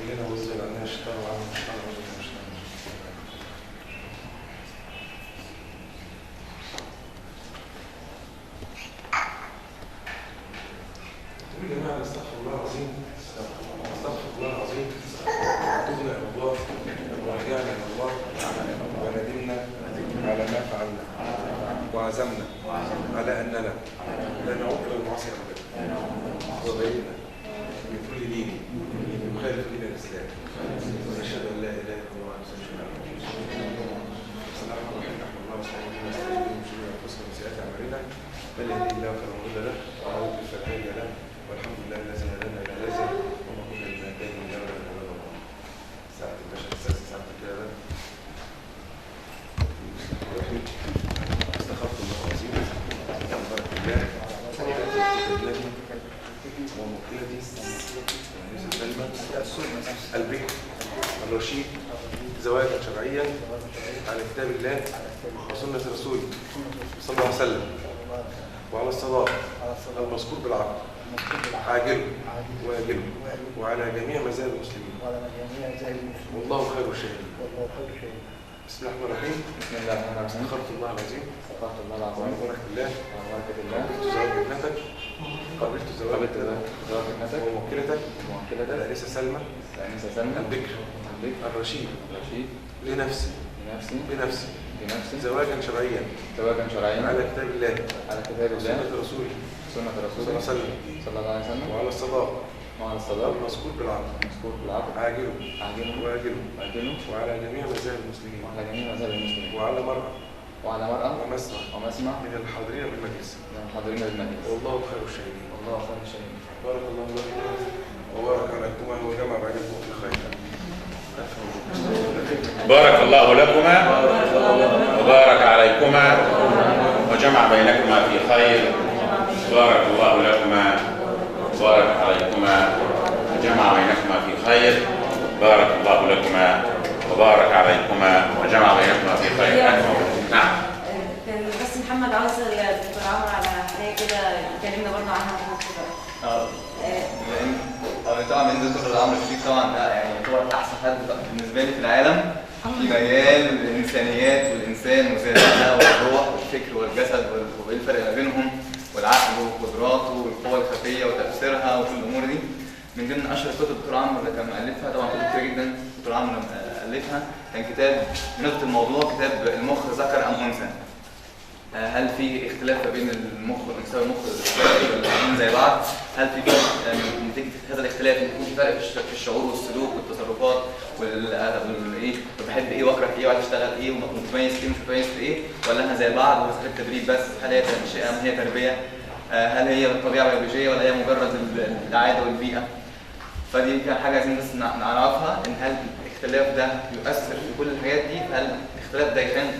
كلنا وزن عننا الشيطان وعمل الشيطان وزن الشيطان. تقول يا جماعه استغفر الله العظيم، استغفر الله العظيم، تبنا الى الله ورجعنا الى الله وندمنا على ما فعلنا وعزمنا على اننا لا نعود الى المعاصي ابدا وبينا من كل دين يخالف دين الاسلام ونشهد ان لا اله الا الله وحده لا شريك له. بسم الله الرحمن الرحيم، نحمد الله ونستعينه ونستهديه من شرور انفسنا وسيئات اعمالنا، من يهده الله فلا مضل له ومن يضلل فلا هادي له، والحمد لله الذي هدانا الى هذا وما كنا لنهتدي لولا ان هدانا الله. ساعة الباشا السادس ساعة الكتابة. استخفت الله العظيم بارك الله ومقتلتي البكر الرشيد زواجا شرعيا على كتاب الله وسنة رسوله صلى الله عليه وسلم وعلى الصلاة المذكور بالعقل عاجله واجله وعلى جميع مذاهب المسلمين والله خير الشاهدين. بسم الله الرحمن الرحيم. بسم الله الرحمن الرحيم. استغفرت الله العظيم. استغفرت الله العظيم. وبارك الله. وبركة الله. قبلت زواج ابنتك وموكلتك الأنسة سلمى البكر الرشيد لنفسي زواجا شرعيا على كتاب الله وسنة رسوله صلى الله عليه وسلم وعلى الصلاة المذكور بالعقل عاجله واجله وعلى جميع مذاهب المسلمين وعلى مرأة ومسمع من الحاضرين بالمجلس والله خير الشاهدين. بارك الله لكم وبارك عليكما وجمع بينكم في خير. بارك الله لكما وبارك عليكما وجمع بينكما في خير. بارك الله لكما وبارك عليكما وجمع بينكما في خير. بارك الله لكما وبارك عليكما وجمع بينكما في خير. نعم. كان بس محمد عاوز الدكتور عمرو على حاجه كده يكلمنا برضه عنها في مصر. طبعا بالنسبه لدكتور عمرو الشريف طبعا يعني هو احسن حد بالنسبه لي في العالم في مجال الانسانيات والانسان وذاتنا والروح والفكر والجسد وايه الفرق ما بينهم والعقل وقدراته والقوى الخفيه وتاثيرها وكل الامور دي. من ضمن اشهر كتب دكتور عمرو اللي كان مؤلفها طبعا كتب كتير جدا دكتور عمرو الفها كان كتاب بنفس الموضوع كتاب المخ ذكر ام انثى. هل في اختلاف بين المخ والانثى والمخ ولا الاثنين زي بعض؟ هل في فرق نتيجه هذا الاختلاف يكون في فرق في الشعور والسلوك والتصرفات والايه بحب ايه واكره ايه وعايز اشتغل ايه ومتميز في ايه ومش متميز في ايه ولا احنا زي بعض ومساله التدريب بس؟ هل هي تنشئه ام هي تربيه؟ هل هي طبيعه بيولوجيه ولا هي مجرد العاده والبيئه؟ فدي حاجه عايزين بس نعرفها ان هل الاختلاف ده يؤثر في كل الحاجات دي؟ هل الاختلاف ده يخلينا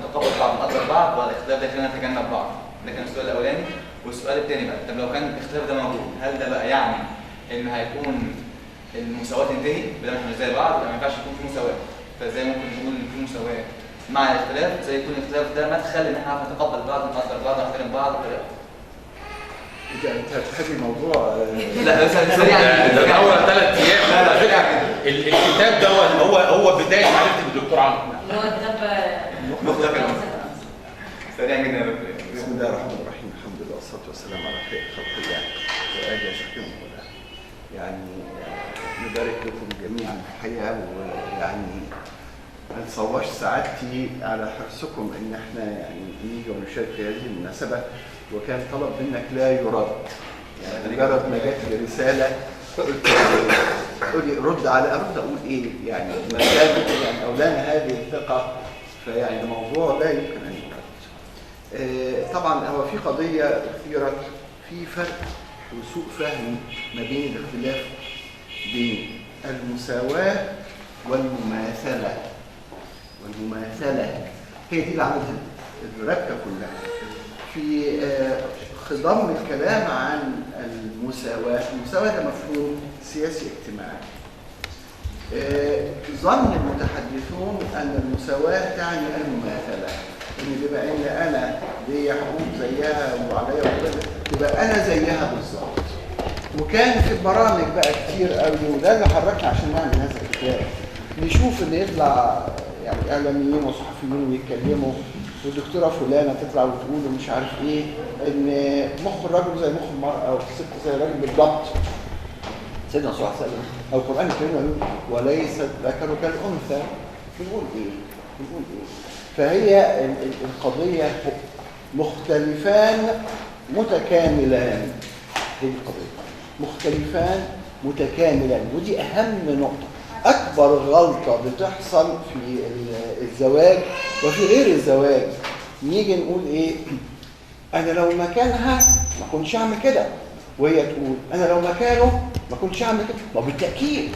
نتقبل بعض ونقدر بعض ولا الاختلاف ده يخلينا نتجنب بعض؟ ده كان السؤال الاولاني. والسؤال الثاني بقى طب لو كان الاختلاف ده موجود هل ده بقى يعني ان هيكون المساواه تنتهي بدل ما احنا مش زي بعض ولا ما ينفعش يكون في مساواه؟ فازاي ممكن نقول ان في مساواه مع الاختلاف زي يكون الاختلاف ده مدخل ان احنا نعرف نتقبل بعض ونقدر بعض ونحترم بعض بطريقه؟ انت بتحب الموضوع لا بس سريع ده اول 3 ايام. لا سريع كده. الكتاب ده هو بدايه معرفتي بالدكتور عمرو. اللي هو كتاب مطلق سريع جدا يا دكتور. بسم الله الرحمن الرحيم، الحمد لله والصلاه والسلام على خير خلق الله وآله وصحبه وسلم. يعني نبارك لكم جميعا الحقيقه، ويعني ما نتصورش سعادتي على حرصكم ان احنا يعني نيجي ونشارك في هذه المناسبه، وكان طلب منك لا يرد. يعني مجرد ما جات لي رساله قلت لي ارد اقول ايه؟ يعني ما كان يعني اولانا هذه الثقه، فيعني الموضوع لا يمكن ان يرد. طبعا هو في قضيه اثيرت في فرق وسوء فهم ما بين الاختلاف بين المساواه والمماثله. هي دي اللي عملت الربكه كلها في خضم الكلام عن المساواه. ده مفهوم سياسي اجتماعي. ظن المتحدثون ان المساواه تعني المماثله، ان بما ان انا ليا حقوق زيها وعليا وكذا تبقى انا زيها بالظبط. وكان في برامج بقى كتير قوي، وده اللي حركنا عشان نعمل هذا الكتاب. نشوف ان يطلع يعني اعلاميين وصحفيين ويتكلموا، والدكتوره فلانه تطلع وتقول مش عارف ايه، ان مخ الرجل زي مخ المراه والست زي الراجل بالضبط. سيدنا صلى الله عليه وسلم او القران الكريم يقول وليس الذكر كالانثى. بنقول ايه؟ بنقول ايه؟ فهي القضيه مختلفان متكاملان. دي القضيه مختلفان متكاملان، ودي اهم نقطه. اكبر غلطه بتحصل في الزواج وفي غير الزواج، نيجي نقول ايه؟ انا لو مكانها ما كنتش اعمل كده، وهي تقول انا لو مكانه ما كنتش اعمل كده. ما بالتاكيد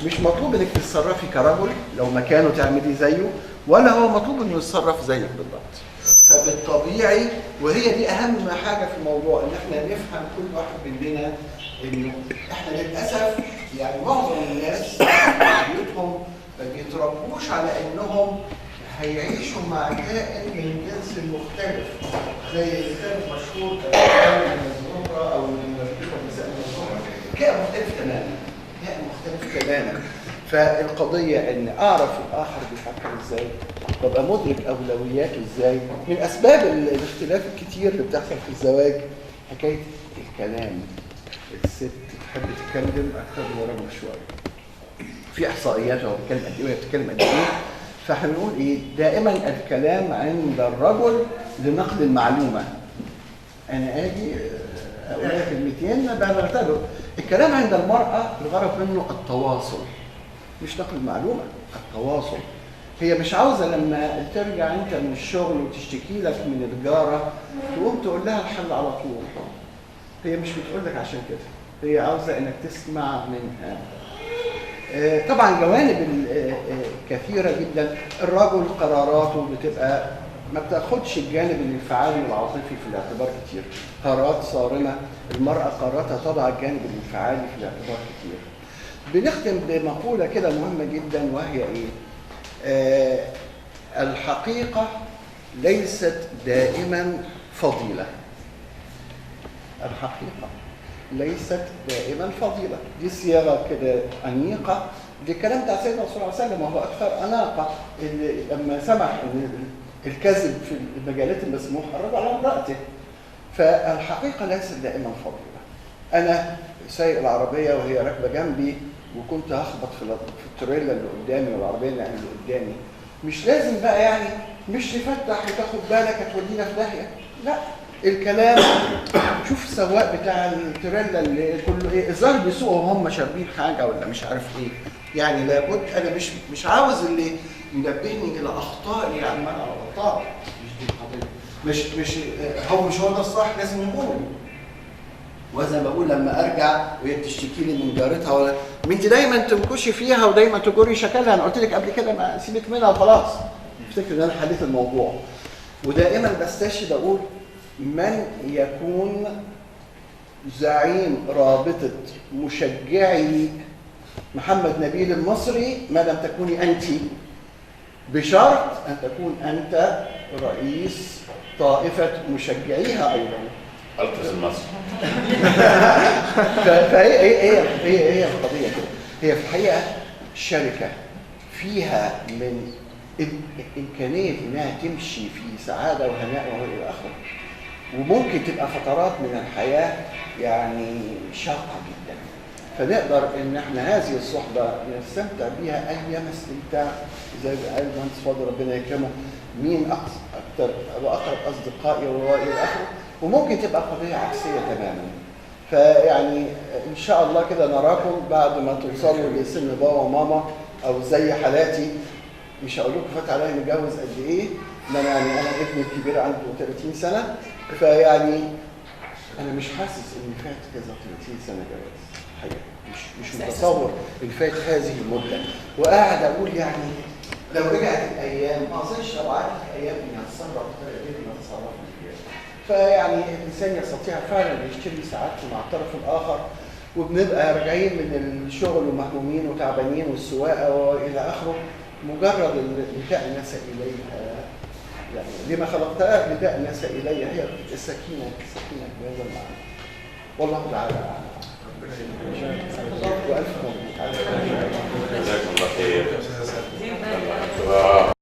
مش مطلوب انك تتصرفي كرجل لو مكانه تعملي زيه، ولا هو مطلوب انه يتصرف زيك بالضبط. فبالطبيعي، وهي دي اهم حاجه في الموضوع، ان احنا نفهم كل واحد مننا انه احنا للاسف يعني معظم الناس بيوتهم ما بيتربوش على انهم هيعيشوا مع كائن من جنس مختلف، زي الكتاب المشهور كائن من الزهره او من نساء الزهره، كائن مختلف تماما، كائن مختلف تماما. فالقضيه ان اعرف الاخر بيفكر ازاي، وابقى مدرك اولوياته ازاي. من اسباب الاختلاف الكتير اللي بتحصل في الزواج حكايه الكلام. الست تحب تتكلم اكثر من الراجل شويه. في احصائيات هو بيتكلم قد ايه وهي بتتكلم قد ايه. فاحنا بنقول ايه؟ دائما الكلام عند الرجل لنقل المعلومه. انا اجي اقول لك كلمتين بعتبر الكلام عند المراه الغرض منه التواصل، مش نقل المعلومه، التواصل. هي مش عاوزه لما ترجع انت من الشغل وتشتكي لك من الجاره تقوم تقول لها الحل على طول. هي مش بتقول لك عشان كده، هي عاوزه انك تسمع منها. طبعا جوانب كثيره جدا. الرجل قراراته بتبقى ما بتاخدش الجانب الانفعالي والعاطفي في الاعتبار كتير، قرارات صارمه. المراه قراراتها تضع الجانب الانفعالي في الاعتبار كتير. بنختم بمقوله كده مهمه جدا، وهي ايه؟ الحقيقه ليست دائما فضيله. الحقيقه ليست دائما فضيله. دي صياغه كده انيقه. دي الكلام بتاع سيدنا صلى الله عليه وسلم، وهو اكثر اناقه، اللي لما سمح ان الكذب في المجالات المسموحه الرد على امراته. فالحقيقه ليست دائما فضيله. انا سايق العربيه وهي راكبه جنبي وكنت هخبط في التريلا اللي قدامي والعربيه اللي قدامي، مش لازم بقى يعني مش تفتح وتاخد بالك هتودينا في داهيه. لا، الكلام. شوف السواق بتاع التريلا اللي كله ايه، الظاهر بيسوقوا وهم شاربين حاجه ولا مش عارف ايه. يعني لابد، انا مش عاوز اللي ينبهني الى اخطائي عمال على غلطات. مش دي القضيه. مش هو ده الصح، لازم يقول. وزي ما بقول لما ارجع وهي بتشتكي لي من جارتها، ولا انت دايما تنكشي فيها ودايما تجري شكلها، انا قلت لك قبل كده ما سيبك منها وخلاص. افتكر ان انا حليت الموضوع. ودائما بستشهد اقول من يكون زعيم رابطه مشجعي محمد نبيل المصري ما لم تكوني انت، بشرط ان تكون انت رئيس طائفه مشجعيها ايضا. التز المصر. فهي القضيه كده. هي في الحقيقه شركه فيها من امكانيه انها تمشي في سعاده وهناء والى اخره. وممكن تبقى فترات من الحياه يعني شاقه جدا، فنقدر ان احنا هذه الصحبه نستمتع بها ايام استمتاع. زي ما قال المهندس فاضل ربنا يكرمه، مين اكثر واقرب اصدقائي والى اخره. وممكن تبقى قضيه عكسيه تماما. فيعني ان شاء الله كده نراكم بعد ما توصلوا لسن بابا وماما، او زي حالاتي. مش هقول لكم فات عليا متجوز قد ايه، انا ابني الكبير عنده 30 سنه، فيعني انا مش حاسس ان فات كذا 30 سنه جواز. حقيقة مش متصور ان فات هذه المده. وقاعد اقول يعني لو رجعت الايام ما اظنش لو عادت الايام اني هتصرف بالطريقه دي اللي هتصرف فيها. فيعني الانسان يستطيع فعلا يشتري سعادته مع الطرف الاخر، وبنبقى راجعين من الشغل ومهمومين وتعبانين والسواقه والى اخره، مجرد لتأنس اليها. يعني لما خلقتها لتأنس اليها، هي السكينه في هذا المعنى. والله تعالى اعلم. والف مبروك.